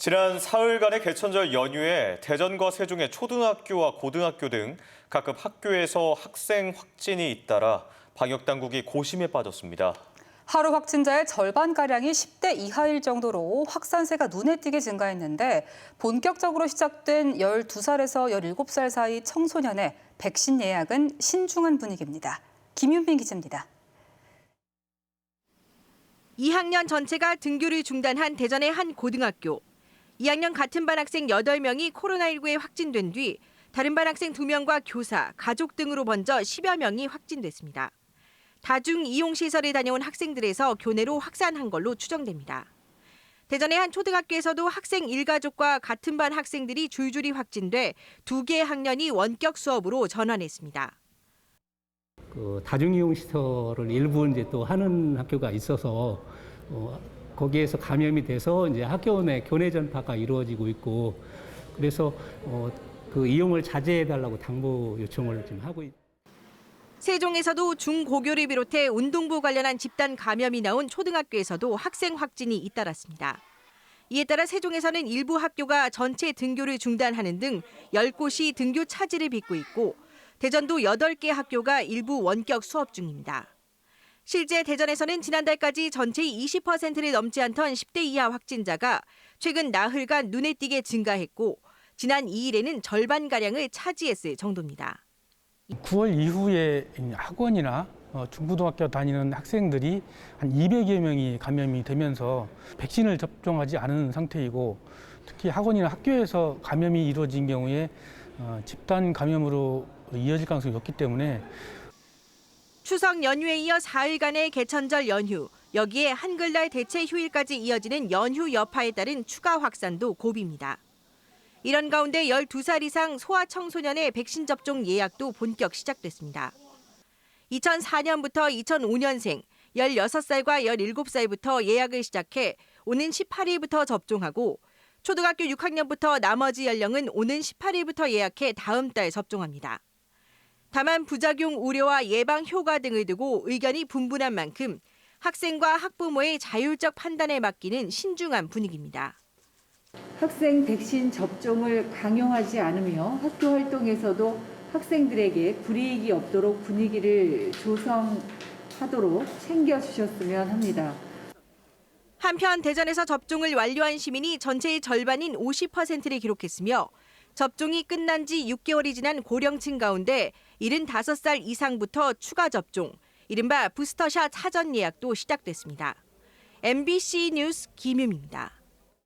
지난 사흘간의 개천절 연휴에 대전과 세종의 초등학교와 고등학교 등 각급 학교에서 학생 확진이 잇따라 방역당국이 고심에 빠졌습니다. 하루 확진자의 절반가량이 10대 이하일 정도로 확산세가 눈에 띄게 증가했는데 본격적으로 시작된 12살에서 17살 사이 청소년의 백신 예약은 신중한 분위기입니다. 김윤빈 기자입니다. 2학년 전체가 등교를 중단한 대전의 한 고등학교. 2학년 같은 반 학생 8명이 코로나19에 확진된 뒤 다른 반 학생 2명과 교사, 가족 등으로 먼저 10여 명이 확진됐습니다. 다중 이용시설에 다녀온 학생들에서 교내로 확산한 걸로 추정됩니다. 대전의 한 초등학교에서도 학생 일가족과 같은 반 학생들이 줄줄이 확진돼 2개 학년이 원격 수업으로 전환했습니다. 다중 이용시설을 일부 이제 또 하는 학교가 있어서 거기에서 감염이 돼서 이제 학교 내 교내 전파가 이루어지고 있고 그래서 그 이용을 자제해달라고 당부 요청을 좀 하고 있습니다. 세종에서도 중고교를 비롯해 운동부 관련한 집단 감염이 나온 초등학교에서도 학생 확진이 잇따랐습니다. 이에 따라 세종에서는 일부 학교가 전체 등교를 중단하는 등 10곳이 등교 차질을 빚고 있고 대전도 8개 학교가 일부 원격 수업 중입니다. 실제 대전에서는 지난달까지 전체의 20%를 넘지 않던 10대 이하 확진자가 최근 나흘간 눈에 띄게 증가했고 지난 2일에는 절반가량을 차지했을 정도입니다. 9월 이후에 학원이나 중고등학교 다니는 학생들이 한 200여 명이 감염이 되면서 백신을 접종하지 않은 상태이고 특히 학원이나 학교에서 감염이 이루어진 경우에 집단 감염으로 이어질 가능성이 높기 때문에 추석 연휴에 이어 4일간의 개천절 연휴, 여기에 한글날 대체 휴일까지 이어지는 연휴 여파에 따른 추가 확산도 고비입니다. 이런 가운데 12살 이상 소아청소년의 백신 접종 예약도 본격 시작됐습니다. 2004년부터 2005년생, 16살과 17살부터 예약을 시작해 오는 18일부터 접종하고 초등학교 6학년부터 나머지 연령은 오는 18일부터 예약해 다음 달 접종합니다. 다만 부작용 우려와 예방 효과 등을 두고 의견이 분분한 만큼 학생과 학부모의 자율적 판단에 맡기는 신중한 분위기입니다. 학생 백신 접종을 강요하지 않으며 학교 활동에서도 학생들에게 불이익이 없도록 분위기를 조성하도록 챙겨주셨으면 합니다. 한편 대전에서 접종을 완료한 시민이 전체의 절반인 50%를 기록했으며 접종이 끝난 지 6개월이 지난 고령층 가운데 75살 이상부터 추가 접종, 이른바 부스터샷 사전 예약도 시작됐습니다. MBC 뉴스 김유미입니다.